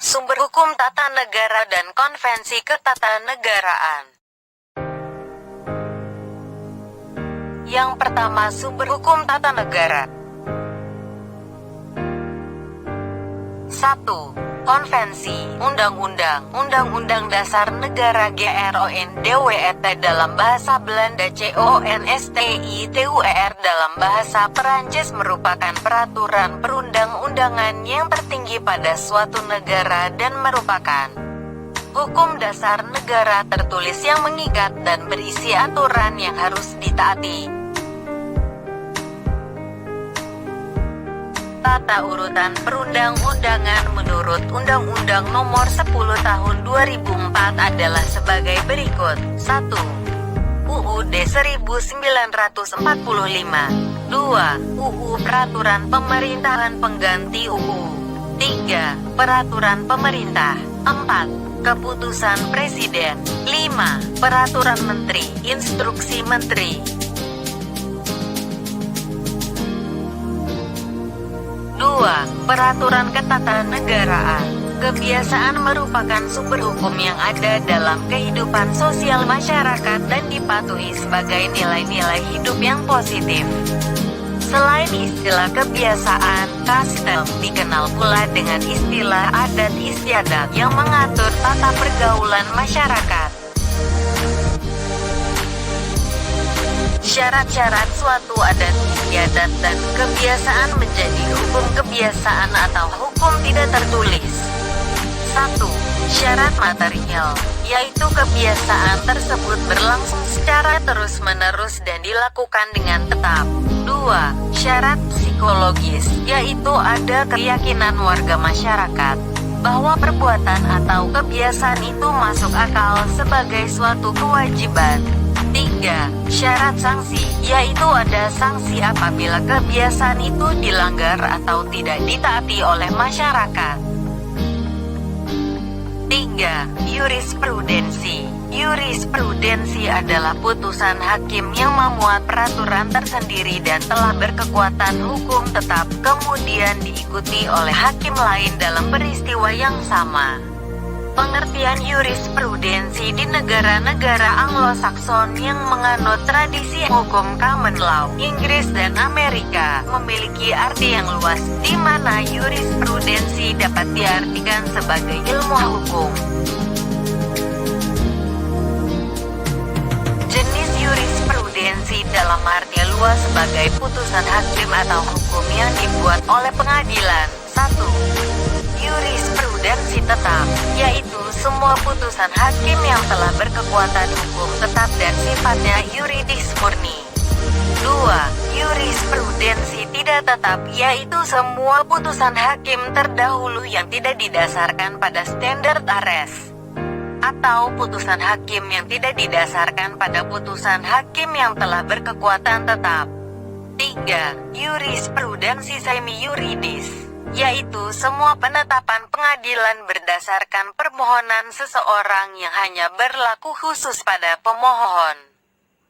Sumber hukum tata negara dan konvensi ketatanegaraan. Yang pertama, sumber hukum tata negara. 1. Konvensi, Undang-Undang, Undang-Undang Dasar Negara GRONDWET dalam bahasa Belanda, CONSTITUER dalam bahasa Perancis merupakan peraturan perundang-undangan yang tertinggi pada suatu negara dan merupakan hukum dasar negara tertulis yang mengikat dan berisi aturan yang harus ditaati. Tata urutan perundang-undangan menurut Undang-Undang Nomor 10 Tahun 2004 adalah sebagai berikut. 1. UUD 1945. 2. UU Peraturan Pemerintahan Pengganti UU. 3. Peraturan Pemerintah. 4. Keputusan Presiden. 5. Peraturan Menteri, Instruksi Menteri. 2. Peraturan ketatanegaraan. Kebiasaan merupakan sumber hukum yang ada dalam kehidupan sosial masyarakat dan dipatuhi sebagai nilai-nilai hidup yang positif. Selain istilah kebiasaan, custom dikenal pula dengan istilah adat istiadat yang mengatur tata pergaulan masyarakat. Syarat-syarat suatu adat istiadat dan kebiasaan menjadi hukum kebiasaan atau hukum tidak tertulis. 1. Syarat material, yaitu kebiasaan tersebut berlangsung secara terus-menerus dan dilakukan dengan tetap. 2. Syarat psikologis, yaitu ada keyakinan warga masyarakat bahwa perbuatan atau kebiasaan itu masuk akal sebagai suatu kewajiban. 3. Syarat sanksi, yaitu ada sanksi apabila kebiasaan itu dilanggar atau tidak ditaati oleh masyarakat. 3. Jurisprudensi. Jurisprudensi adalah putusan hakim yang memuat peraturan tersendiri dan telah berkekuatan hukum tetap, kemudian diikuti oleh hakim lain dalam peristiwa yang sama. Pengertian jurisprudensi di negara-negara Anglo-Saxon yang menganut tradisi hukum common law, Inggris dan Amerika, memiliki arti yang luas, di mana jurisprudensi dapat diartikan sebagai ilmu hukum. Jenis jurisprudensi dalam arti luas sebagai putusan hakim atau hukum yang dibuat oleh pengadilan. 1. Jurisprudensi tetap, yaitu semua putusan hakim yang telah berkekuatan hukum tetap dan sifatnya yuridis murni. 2. Jurisprudensi tidak tetap, yaitu semua putusan hakim terdahulu yang tidak didasarkan pada standard ares, atau putusan hakim yang tidak didasarkan pada putusan hakim yang telah berkekuatan tetap. 3. Jurisprudensi semi-yuridis, yaitu semua penetapan pengadilan berdasarkan permohonan seseorang yang hanya berlaku khusus pada pemohon.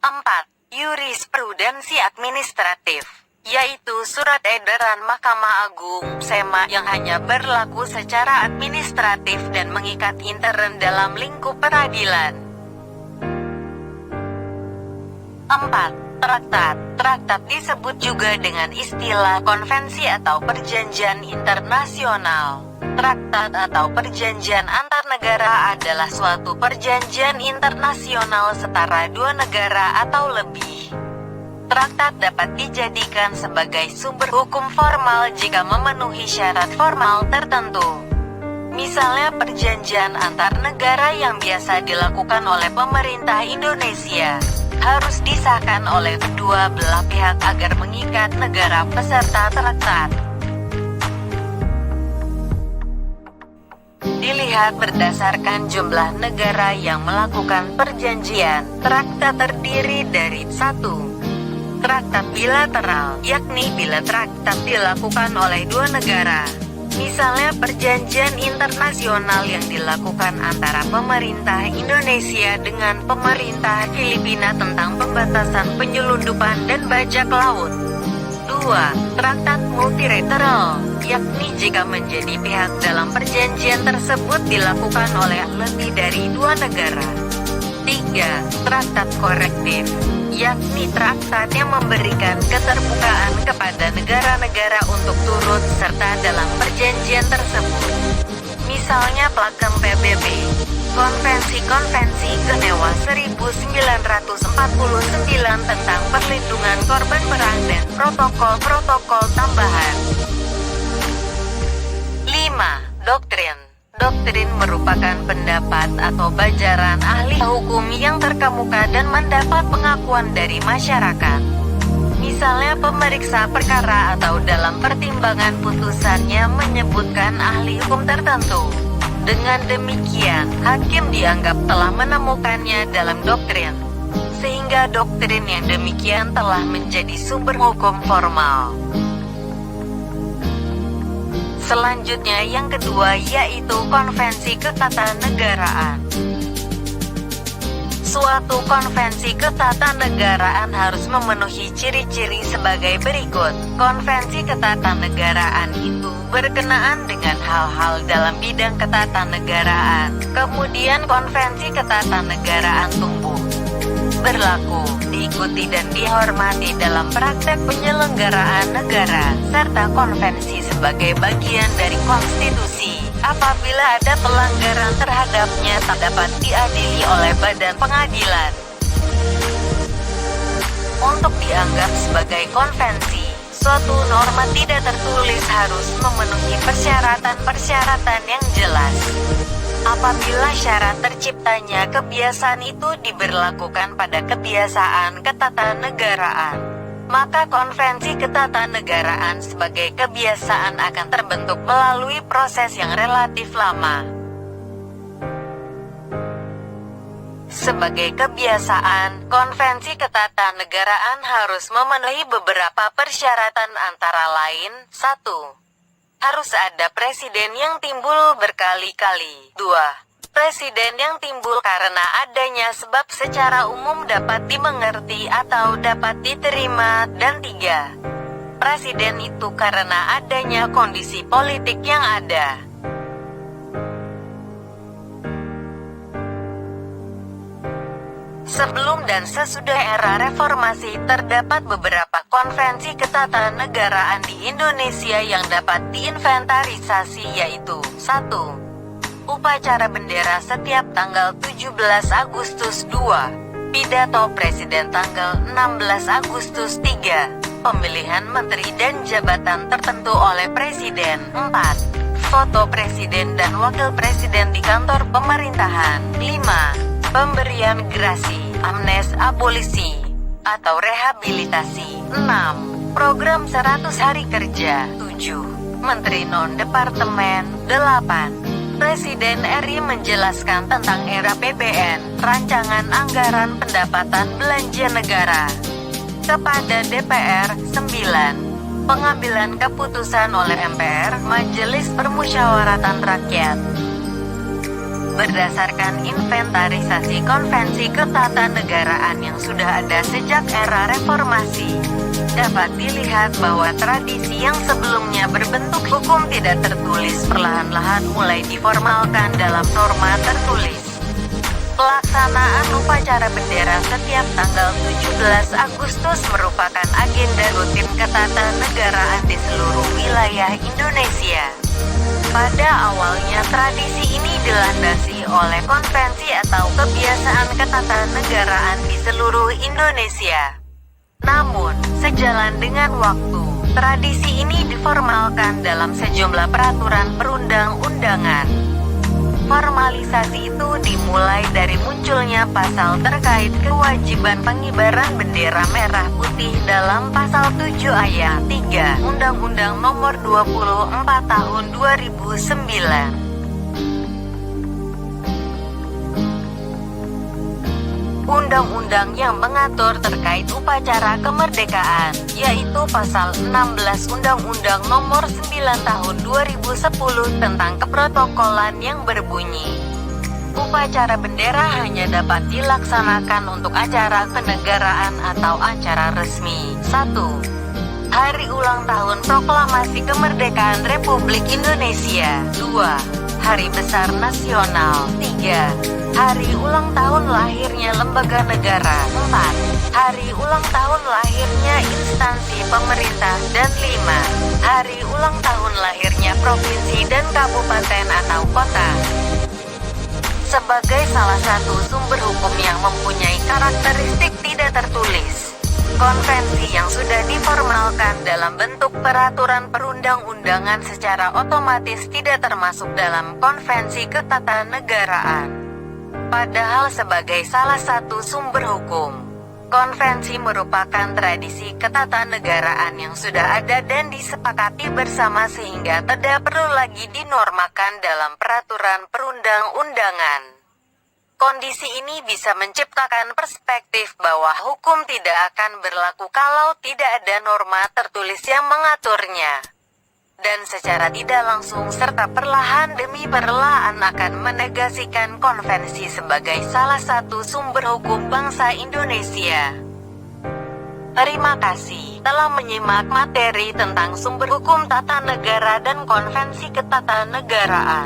4. Jurisprudensi administratif, yaitu surat edaran Mahkamah Agung (SEMA) yang hanya berlaku secara administratif dan mengikat intern dalam lingkup peradilan. 4. Traktat. Traktat disebut juga dengan istilah konvensi atau perjanjian internasional. Traktat atau perjanjian antar negara adalah suatu perjanjian internasional setara dua negara atau lebih. Traktat dapat dijadikan sebagai sumber hukum formal jika memenuhi syarat formal tertentu. Misalnya perjanjian antar negara yang biasa dilakukan oleh pemerintah Indonesia harus disahkan oleh kedua belah pihak agar mengikat negara peserta traktat. Dilihat berdasarkan jumlah negara yang melakukan perjanjian, traktat terdiri dari 1. Traktat bilateral, yakni bila traktat dilakukan oleh dua negara. Misalnya perjanjian internasional yang dilakukan antara pemerintah Indonesia dengan pemerintah Filipina tentang pembatasan penyelundupan dan bajak laut. 2. Traktat multilateral, yakni jika menjadi pihak dalam perjanjian tersebut dilakukan oleh lebih dari dua negara. 3. Traktat korektif, yakni traktat yang memberikan keterbukaan kepada negara-negara untuk turut serta dalam perjanjian tersebut. Misalnya Piagam PBB, Konvensi-konvensi Jenewa 1949 tentang perlindungan korban perang dan protokol-protokol tambahan. 5. Doktrin. Doktrin merupakan pendapat atau bajaran ahli hukum yang terkemuka dan mendapat pengakuan dari masyarakat. Misalnya pemeriksa perkara atau dalam pertimbangan putusannya menyebutkan ahli hukum tertentu. Dengan demikian, hakim dianggap telah menemukannya dalam doktrin, sehingga doktrin yang demikian telah menjadi sumber hukum formal. Selanjutnya yang kedua yaitu konvensi ketatanegaraan. Suatu konvensi ketatanegaraan harus memenuhi ciri-ciri sebagai berikut. Konvensi ketatanegaraan itu berkenaan dengan hal-hal dalam bidang ketatanegaraan. Kemudian konvensi ketatanegaraan tumbuh, berlaku, diikuti dan dihormati dalam praktek penyelenggaraan negara, serta konvensi sebagai bagian dari konstitusi. Apabila ada pelanggaran terhadapnya tak dapat diadili oleh badan pengadilan. Untuk dianggap sebagai konvensi, suatu norma tidak tertulis harus memenuhi persyaratan-persyaratan yang jelas. Apabila syarat terciptanya kebiasaan itu diberlakukan pada kebiasaan ketatanegaraan, maka konvensi ketatanegaraan sebagai kebiasaan akan terbentuk melalui proses yang relatif lama. Sebagai kebiasaan, konvensi ketatanegaraan harus memenuhi beberapa persyaratan antara lain, 1. Harus ada presiden yang timbul berkali-kali. 2. Presiden yang timbul karena adanya sebab secara umum dapat dimengerti atau dapat diterima. Dan 3. Presiden itu karena adanya kondisi politik yang ada. Sebelum dan sesudah era reformasi terdapat beberapa konvensi ketatanegaraan di Indonesia yang dapat diinventarisasi yaitu 1. Upacara bendera setiap tanggal 17 Agustus 2. Pidato Presiden tanggal 16 Agustus 3. Pemilihan menteri dan jabatan tertentu oleh Presiden. 4. Foto Presiden dan Wakil Presiden di kantor pemerintahan. 5. Pemberian gerasi, amnes abolisi, atau rehabilitasi. 6. Program 100 hari kerja. 7. Menteri non-departemen. 8. Presiden RI menjelaskan tentang era PBN, rancangan anggaran pendapatan belanja negara. Kepada DPR, 9. Pengambilan keputusan oleh MPR, Majelis Permusyawaratan Rakyat. Berdasarkan inventarisasi konvensi ketatanegaraan yang sudah ada sejak era reformasi, dapat dilihat bahwa tradisi yang sebelumnya berbentuk hukum tidak tertulis perlahan-lahan mulai diformalkan dalam norma tertulis. Pelaksanaan upacara bendera setiap tanggal 17 Agustus merupakan agenda rutin ketatanegaraan di seluruh wilayah Indonesia. Pada awalnya tradisi ini dilandasi oleh konvensi atau kebiasaan ketatanegaraan di seluruh Indonesia. Namun, sejalan dengan waktu, tradisi ini diformalkan dalam sejumlah peraturan perundang-undangan. Formalisasi itu dimulai dari munculnya pasal terkait kewajiban pengibaran bendera merah putih dalam pasal 7 ayat 3 Undang-Undang Nomor 24 Tahun 2009. Undang-undang yang mengatur terkait upacara kemerdekaan, yaitu pasal 16 Undang-Undang Nomor 9 Tahun 2010 tentang keprotokolan yang berbunyi, upacara bendera hanya dapat dilaksanakan untuk acara kenegaraan atau acara resmi. 1. Hari ulang tahun Proklamasi Kemerdekaan Republik Indonesia. 2. Hari Besar Nasional. 3. Hari ulang tahun lahirnya lembaga negara. 4. Hari ulang tahun lahirnya instansi pemerintah. Dan 5. Hari ulang tahun lahirnya provinsi dan kabupaten atau kota. Sebagai salah satu sumber hukum yang mempunyai karakteristik tidak tertulis, konvensi yang sudah diformalkan dalam bentuk peraturan perundang-undangan secara otomatis tidak termasuk dalam konvensi ketatanegaraan. Padahal sebagai salah satu sumber hukum, konvensi merupakan tradisi ketatanegaraan yang sudah ada dan disepakati bersama sehingga tidak perlu lagi dinormakan dalam peraturan perundang-undangan. Kondisi ini bisa menciptakan perspektif bahwa hukum tidak akan berlaku kalau tidak ada norma tertulis yang mengaturnya. Dan secara tidak langsung serta perlahan demi perlahan akan menegasikan konvensi sebagai salah satu sumber hukum bangsa Indonesia. Terima kasih telah menyimak materi tentang sumber hukum tata negara dan konvensi ketatanegaraan.